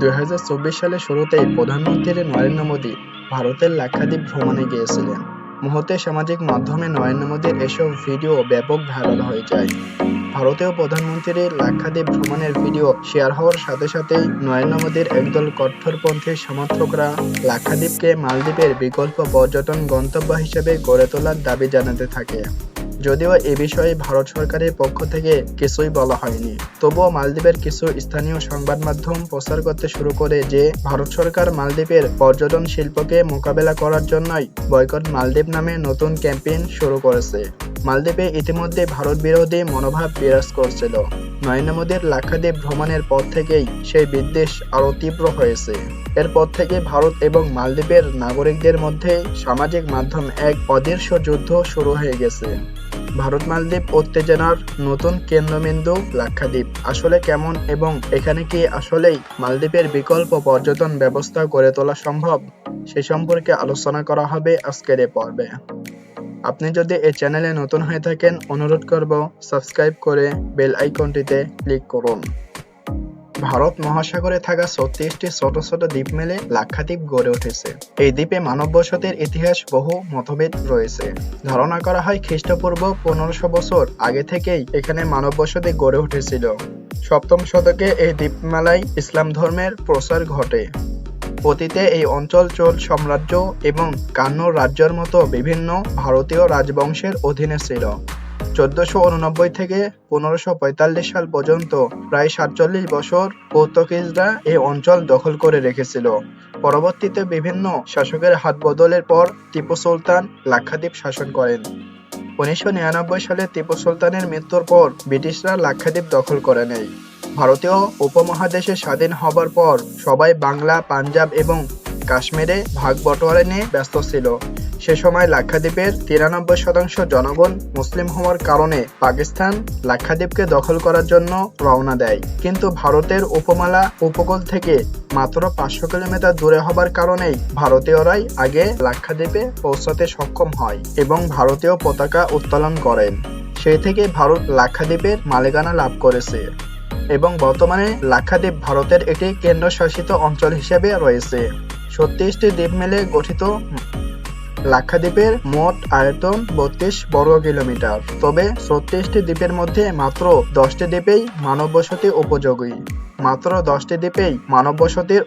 2024 সালের শুরুতেই প্রধানমন্ত্রী নরেন্দ্র মোদী ভারতের লাক্ষাদ্বীপ ভ্রমণে গিয়েছিলেন। মুহূর্তে সামাজিক মাধ্যমে নরেন্দ্র মোদীর এসব ভিডিও ব্যাপক ভাইরাল হয়ে যায়। ভারতীয় প্রধানমন্ত্রীর লাক্ষাদ্বীপ ভ্রমণের ভিডিও শেয়ার হওয়ার সাথে সাথেই নরেন্দ্র মোদীর একদল কট্টরপন্থী সমর্থকরা লাক্ষাদ্বীপকে মালদ্বীপের বিকল্প পর্যটন গন্তব্য হিসেবে গড়ে তোলার দাবি জানাতে থাকে। যদিও এ বিষয়ে ভারত সরকারের পক্ষ থেকে কিছুই বলা হয়নি, তবুও মালদ্বীপের কিছু স্থানীয় সংবাদ মাধ্যম প্রচার করতে শুরু করে যে ভারত সরকার মালদ্বীপের পর্যটন শিল্পকে মোকাবেলা করার জন্যই বয়কট মালদ্বীপ নামে নতুন ক্যাম্পেইন শুরু করেছে। মালদ্বীপে ইতিমধ্যে ভারত বিরোধী মনোভাব বিরাজ করছিল। নরেন্দ্র মোদীর লাক্ষাদ্বীপ ভ্রমণের পর থেকেই সেই বিদ্বেষ আরও তীব্র হয়েছে। এরপর থেকে ভারত এবং মালদ্বীপের নাগরিকদের মধ্যে সামাজিক মাধ্যম এক অদৃশ্য যুদ্ধ শুরু হয়ে গেছে। ভারত মালদ্বীপ উত্তেজনার নতুন কেন্দ্রবিন্দু লাক্ষাদ্বীপ আসলে কেমন এবং এখানে কি আসলেই মালদ্বীপের বিকল্প পর্যটন ব্যবস্থা গড়ে তোলা সম্ভব, সে সম্পর্কে আলোচনা করা হবে আজকের এই পর্বে। আপনি যদি এই চ্যানেলে নতুন হয়ে থাকেন, অনুরোধ করব সাবস্ক্রাইব করে বেল আইকনটিতে ক্লিক করুন। ভারত মহাসাগরে থাকা 36টি ছোট ছোট দ্বীপ মিলে লাক্ষাদ্বীপ গড়ে উঠেছে। এই দ্বীপে মানব বসতির ইতিহাস বহু মতভেদ রয়েছে। ধারণা করা হয় খ্রিস্টপূর্ব 1500 বছর আগে থেকেই এখানে মানব বসতি গড়ে উঠেছিল। 7ম শতকে এই দ্বীপমালায় ইসলাম ধর্মের প্রসার ঘটে। অতীতে এই অঞ্চল চোল সাম্রাজ্য এবং কান্নুর রাজ্যের মতো বিভিন্ন ভারতীয় রাজবংশের অধীনে ছিল। 1489 থেকে 1545 সাল পর্যন্ত প্রায় 47 বছর পর্তুগিজরা এই অঞ্চল দখল করে রেখেছিল। পরবর্তীতে বিভিন্ন শাসকের হাত বদলের পর টিপু সুলতান লাক্ষাদ্বীপ শাসন করেন। 1999 সালে টিপু সুলতানের মৃত্যুর পর ব্রিটিশরা লাক্ষাদ্বীপ দখল করে নেয়। ভারতীয় উপমহাদেশে স্বাধীন হবার পর সবাই বাংলা, পাঞ্জাব এবং কাশ্মীরে ভাগ বটোয়ারা নিয়ে ব্যস্ত ছিল। সে সময় লাক্ষাদ্বীপের 93% জনগণ মুসলিম হওয়ার কারণে পাকিস্তান লাক্ষাদ্বীপকে দখল করার জন্য রওনা দেয়। কিন্তু ভারতের উপমালা উপকূল থেকে মাত্র 500 কিলোমিটার দূরে হবার কারণেই ভারতীয়রাই আগে লাক্ষাদ্বীপে পৌঁছাতে সক্ষম হয় এবং ভারতীয় পতাকা উত্তোলন করেন। সেই থেকে ভারত লাক্ষাদ্বীপের মালিকানা লাভ করেছে এবং বর্তমানে লাক্ষাদ্বীপ ভারতের একটি কেন্দ্রশাসিত অঞ্চল হিসেবে রয়েছে। 36টি দ্বীপ মিলে গঠিত লাক্ষাদ্বীপের মোট আয়তন 32 বর্গ কিলোমিটার। তবে 36টি দ্বীপের মধ্যে মাত্র 10টি দ্বীপেই মানব বসতি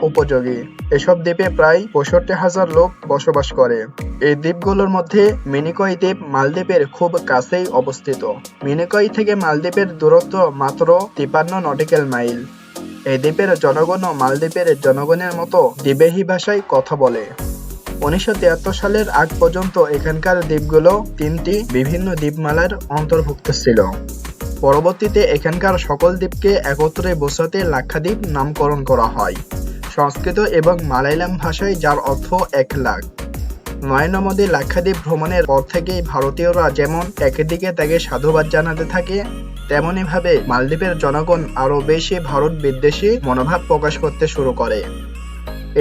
উপযোগী। এসব দ্বীপে প্রায় 65,000 লোক বসবাস করে। এই দ্বীপগুলোর মধ্যে মিনিকয় দ্বীপ মালদ্বীপের খুব কাছেই অবস্থিত। মিনিকয় থেকে মালদ্বীপের দূরত্ব মাত্র 53 নটিক্যাল মাইল। এই দ্বীপের জনগণও মালদ্বীপের জনগণের মতো দ্বিবেহী ভাষায় কথা বলে। 1973 সালের আগ পর্যন্ত এখানকার দ্বীপগুলো 3টি বিভিন্ন দ্বীপমালার অন্তর্ভুক্ত ছিল। পরবর্তীতে এখানকার সকল দ্বীপকে একত্রে বোঝাতে লাক্ষাদ্বীপ নামকরণ করা হয় সংস্কৃত এবং মালয়ালম ভাষায়, যার অর্থ 1 লাখ। নরেন্দ্র মোদী লাক্ষাদ্বীপ ভ্রমণের পর থেকেই ভারতীয়রা যেমন একদিকে তাকে সাধুবাদ জানাতে থাকে, তেমনি ভাবে মালদ্বীপের জনগণ আরো বেশি ভারত বিদ্বেষী মনোভাব প্রকাশ করতে শুরু করে।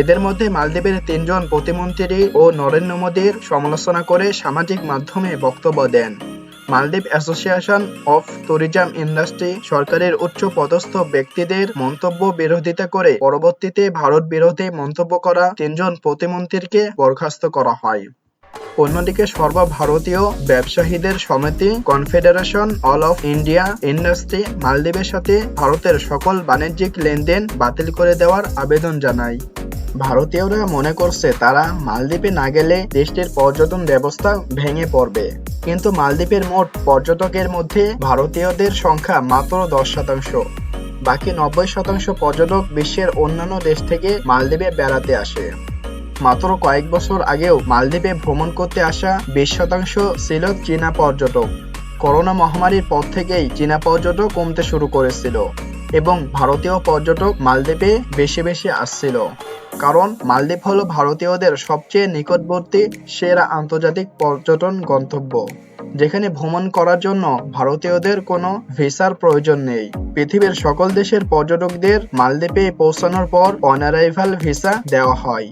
এদের মধ্যে মালদ্বীপের 3 জন প্রতিমন্ত্রী ও নরেন্দ্র মোদীর সমালোচনা করে সামাজিক মাধ্যমে বক্তব্য দেন। মালদ্বীপ অ্যাসোসিয়েশন অফ ট্যুরিজম ইন্ডাস্ট্রি সরকারের উচ্চ পদস্থ ব্যক্তিদের মন্তব্য বিরোধিতা করে পরবর্তীতে ভারত বিরোধী মন্তব্য করা 3 জন প্রতিমন্ত্রীকে বরখাস্ত করা হয়। অন্যদিকে সর্বভারতীয় ব্যবসায়ীদের সমিতি confederation all of India industry মালদ্বীপের সাথে ভারতের সকল বাণিজ্যিক লেনদেন বাতিল করে দেওয়ার আবেদন জানায়। ভারতীয়রা মনে করছে তারা মালদ্বীপে না গেলে দেশটির পর্যটন ব্যবস্থা ভেঙে পড়বে। কিন্তু মালদ্বীপের মোট পর্যটকের মধ্যে ভারতীয়দের সংখ্যা মাত্র 10%। বাকি 90% পর্যটক বিশ্বের অন্যান্য দেশ থেকে মালদ্বীপে বেড়াতে আসে। মাত্র কয়েক বছর আগেও মালদ্বীপে ভ্রমণ করতে আসা 20% ছিল চীনা পর্যটক। করোনা মহামারীর পর থেকেই চীনা পর্যটক কমতে শুরু করেছিল এবং ভারতীয় পর্যটক মালদ্বীপে বেশি বেশি আসছিল। কারণ মালদ্বীপ হলো ভারতীয়দের সবচেয়ে নিকটবর্তী সেরা আন্তর্জাতিক পর্যটন গন্তব্য, যেখানে ভ্রমণ করার জন্য ভারতীয়দের কোনো ভিসার প্রয়োজন নেই। পৃথিবীর সকল দেশের পর্যটকদের মালদ্বীপে পৌঁছানোর পর অন-অ্যারাইভাল ভিসা দেওয়া হয়।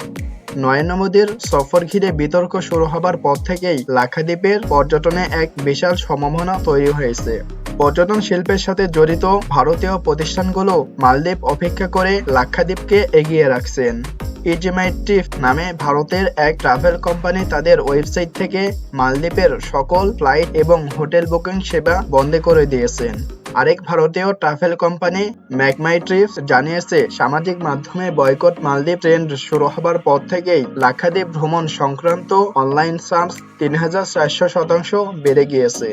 নরেন্দ্র মোদীর সফর ঘিরে বিতর্ক শুরু হবার পর থেকেই লাক্ষাদ্বীপের পর্যটনে এক বিশাল সম্ভাবনা তৈরি হয়েছে। পর্যটন শিল্পের সাথে জড়িত ভারতীয় প্রতিষ্ঠানগুলো মালদ্বীপ অপেক্ষা করে লাক্ষাদ্বীপকে এগিয়ে রাখছেন। ইজিমাইট্রিপ নামে ভারতের এক ট্রাভেল কোম্পানি তাদের ওয়েবসাইট থেকে মালদ্বীপের সকল ফ্লাইট এবং হোটেল বুকিং সেবা বন্ধ করে দিয়েছেন। আরেক ভারতীয় ট্রাভেল কোম্পানি ম্যাকমাইট্রিপস জানিয়েছে, সামাজিক মাধ্যমে বয়কট মালদ্বীপ ট্রেন্ড শুরু হবার পর থেকেই লাক্ষাদ্বীপ ভ্রমণ সংক্রান্ত অনলাইন সার্চ ৩,৪০০% বেড়ে গিয়েছে।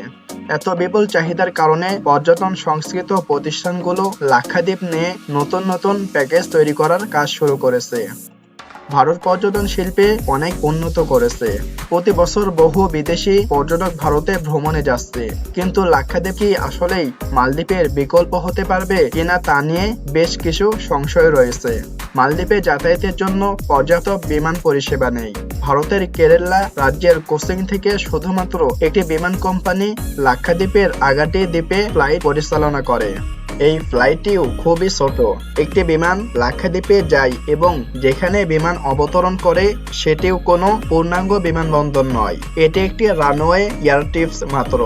এত বিপুল চাহিদার কারণে পর্যটন সংশ্লিষ্ট প্রতিষ্ঠানগুলো লাক্ষাদ্বীপ নিয়ে নতুন নতুন প্যাকেজ তৈরি করার কাজ শুরু করেছে। ভারত পর্যটন শিল্পে অনেক উন্নত করেছে। প্রতি বছর বহু বিদেশি পর্যটক ভারতে ভ্রমণে যাচ্ছে, কিন্তু লাক্ষাদ্বীপ কি আসলেই মালদ্বীপের বিকল্প হতে পারবে কিনা তা নিয়ে বেশ কিছু সংশয় রয়েছে। মালদ্বীপে যাতায়াতের জন্য পর্যাপ্ত বিমান পরিষেবা নেই। ভারতের কেরালা রাজ্যের কোচিন থেকে শুধুমাত্র একটি বিমান কোম্পানি লাক্ষাদ্বীপের আগাটি দ্বীপে ফ্লাইট পরিচালনা করে। এই ফ্লাইটটিও খুবই ছোট। একটি বিমান লাক্ষাদ্বীপে যায় এবং যেখানে বিমান অবতরণ করে সেটিও কোনো পূর্ণাঙ্গ বিমানবন্দর নয়, এটি একটি রানওয়ে এয়ারস্ট্রিপ মাত্র।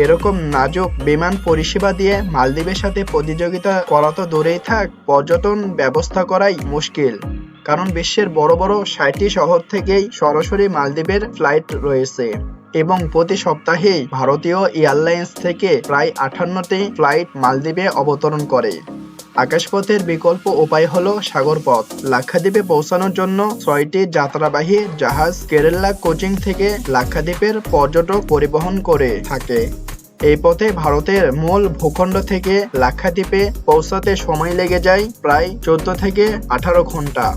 এরকম নাজুক বিমান পরিষেবা দিয়ে মালদ্বীপের সাথে প্রতিযোগিতা করা তো দূরেই থাক, পর্যটন ব্যবস্থা করাই মুশকিল। কারণ বিশ্বের বড় বড় ৬০টি শহর থেকেই সরাসরি মালদ্বীপের ফ্লাইট রয়েছে এবং প্রতি সপ্তাহেই ভারতীয় এয়ারলাইন্স থেকে প্রায় ৫৮টি ফ্লাইট মালদ্বীপে অবতরণ করে। আকাশপথের বিকল্প উপায় হলো সাগরপথ। লাক্ষাদ্বীপে পৌঁছানোর জন্য ৬টি যাত্রাবাহী জাহাজ কেরালা কোচিন থেকে লাক্ষাদ্বীপের পর্যটক পরিবহন করে থাকে। এই পথে ভারতের মূল ভূখণ্ড থেকে লাক্ষাদ্বীপে পৌঁছাতে সময় লেগে যায় প্রায় ১৪ থেকে ১৮ ঘন্টা।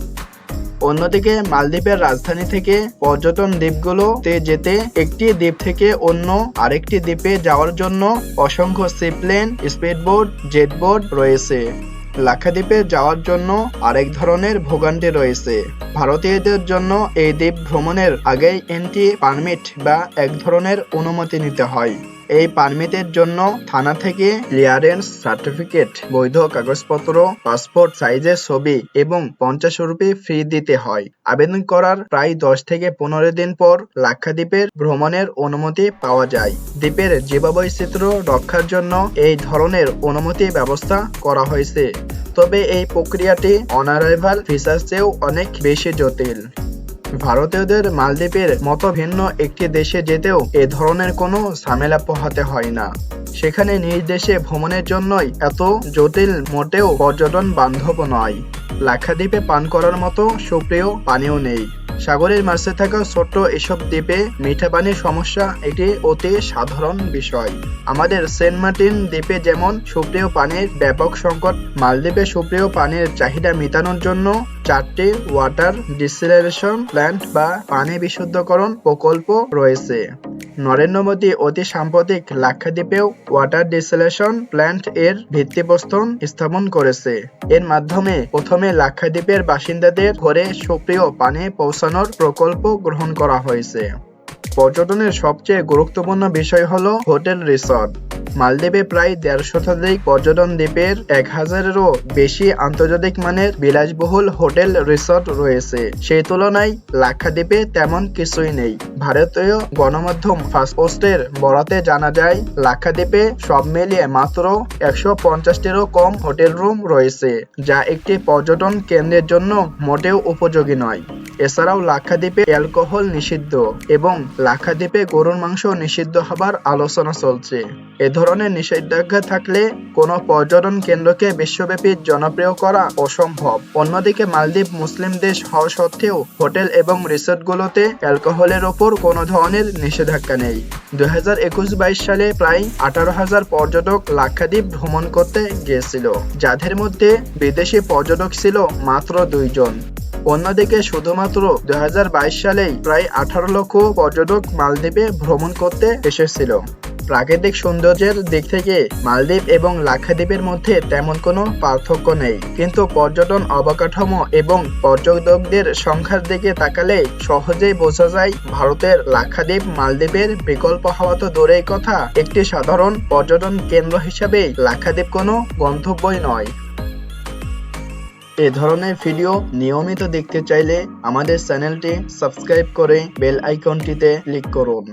অন্যদিকে মালদ্বীপের রাজধানী থেকে পর্যটন দ্বীপগুলোতে যেতে একটি দ্বীপ থেকে অন্য আরেকটি দ্বীপে যাওয়ার জন্য অসংখ্য সিপ্লেন, স্পিডবোট, জেটবোট রয়েছে। লাক্ষাদ্বীপে যাওয়ার জন্য আরেক ধরনের ভোগান্তি রয়েছে। ভারতীয়দের জন্য এই দ্বীপ ভ্রমণের আগেই এন্ট্রি পারমিট বা এক ধরনের অনুমতি নিতে হয়। এই পারমিটের জন্য থানা থেকে ক্লিয়ারেন্স সার্টিফিকেট, বৈধ কাগজপত্র, পাসপোর্ট সাইজের ছবি এবং ৫০ রুপি ফি দিতে হয়। আবেদন করার প্রায় ১০ থেকে ১৫ দিন পর লাক্ষাদ্বীপের ভ্রমণের অনুমতি পাওয়া যায়। দ্বীপের জীববৈচিত্র্য রক্ষার জন্য এই ধরনের অনুমতি ব্যবস্থা করা হয়েছে, তবে এই প্রক্রিয়াটি অনারাইভাল ভিসার চেয়েও অনেক বেশি জটিল। ভারতীয়দের মালদ্বীপের মতো ভিন্ন একটি দেশে যেতেও এ ধরনের কোনো ঝামেলা পোহাতে হয় না। সেখানে নিজ দেশে ভ্রমণের জন্যই এত জটিল, মোটেও পর্যটন বান্ধব নয়। লাক্ষাদ্বীপে পান করার মতো সুপ্রিয় পানিও নেই। সাগরের মাঝে থাকা ছোট্ট এসব দ্বীপে মিঠা পানির সমস্যা একটি অতি সাধারণ বিষয়। আমাদের সেন্ট মার্টিন দ্বীপে যেমন সুপ্রিয় পানির ব্যাপক সংকট, মালদ্বীপে সুপ্রিয় পানির চাহিদা মেটানোর জন্য ৪টি ওয়াটার ডিসিলারেশন প্ল্যান্ট বা পানি বিশুদ্ধকরণ প্রকল্প রয়েছে। নরেন্দ্র মোদী অতি সাম্প্রতিক লাক্ষাদ্বীপেও ওয়াটার ডিসিলারেশন প্ল্যান্ট এর ভিত্তিপ্রস্তর স্থাপন করেছে। এর মাধ্যমে প্রথমে লাক্ষাদ্বীপের বাসিন্দাদের ঘরে সুপ্রিয় পানি পৌঁছানোর প্রকল্প গ্রহণ করা হয়েছে। পর্যটনের সবচেয়ে গুরুত্বপূর্ণ বিষয় হলো হোটেল রিসর্ট। মালদ্বীপে প্রায় ১৫০ শতাধিক পর্যটন দ্বীপের ১,০০০-এরও বেশি আন্তর্জাতিক মানের বিলাসবহুল হোটেল রিসর্ট রয়েছে। সেই তুলনায় লাক্ষাদ্বীপে তেমন কিছুই নেই। ভারতীয় গণমাধ্যম ফার্স্ট পোস্টের বরাতে জানা যায়, লাক্ষাদ্বীপে সব মিলিয়ে মাত্র ১৫০-টিরও কম হোটেল রুম রয়েছে, যা একটি পর্যটন কেন্দ্রের জন্য মোটেও উপযোগী নয়। এছাড়াও লাক্ষাদ্বীপে অ্যালকোহল নিষিদ্ধ এবং লাক্ষাদ্বীপে গরুর মাংস নিষিদ্ধ হবার আলোচনা চলছে। এ ধরনের নিষেধাজ্ঞা থাকলে কোনো পর্যটন কেন্দ্রকে বিশ্বব্যাপী জনপ্রিয় করা অসম্ভব। অন্যদিকে মালদ্বীপ মুসলিম দেশ হওয়া সত্ত্বেও হোটেল এবং রিসোর্টগুলোতে অ্যালকোহলের ওপর কোনো ধরনের নিষেধাজ্ঞা নেই। ২০২১-২২ সালে প্রায় ১৮,০০০ পর্যটক লাক্ষাদ্বীপ ভ্রমণ করতে গিয়েছিল, যাদের মধ্যে বিদেশি পর্যটক ছিল মাত্র ২ জন। অন্যদিকে শুধুমাত্র ২০২২ সালেই প্রায় ১৮ লক্ষ পর্যটক মালদ্বীপে ভ্রমণ করতে এসেছিল। প্রাকৃতিক সৌন্দর্যের দিক থেকে মালদ্বীপ এবং লাক্ষাদ্বীপের মধ্যে তেমন কোনো পার্থক্য নেই, কিন্তু পর্যটন অবকাঠামো এবং পর্যটকদের সংখ্যার দিকে তাকালে সহজেই বোঝা যায় ভারতের লাক্ষাদ্বীপ মালদ্বীপের বিকল্প হওয়া তো দূরের কথা, একটি সাধারণ পর্যটন কেন্দ্র হিসাবেই লাক্ষাদ্বীপ কোনো গন্তব্যই নয়। এ ধরনের ভিডিও নিয়মিত দেখতে চাইলে আমাদের চ্যানেলটি সাবস্ক্রাইব করে বেল আইকনটিতে ক্লিক করুন।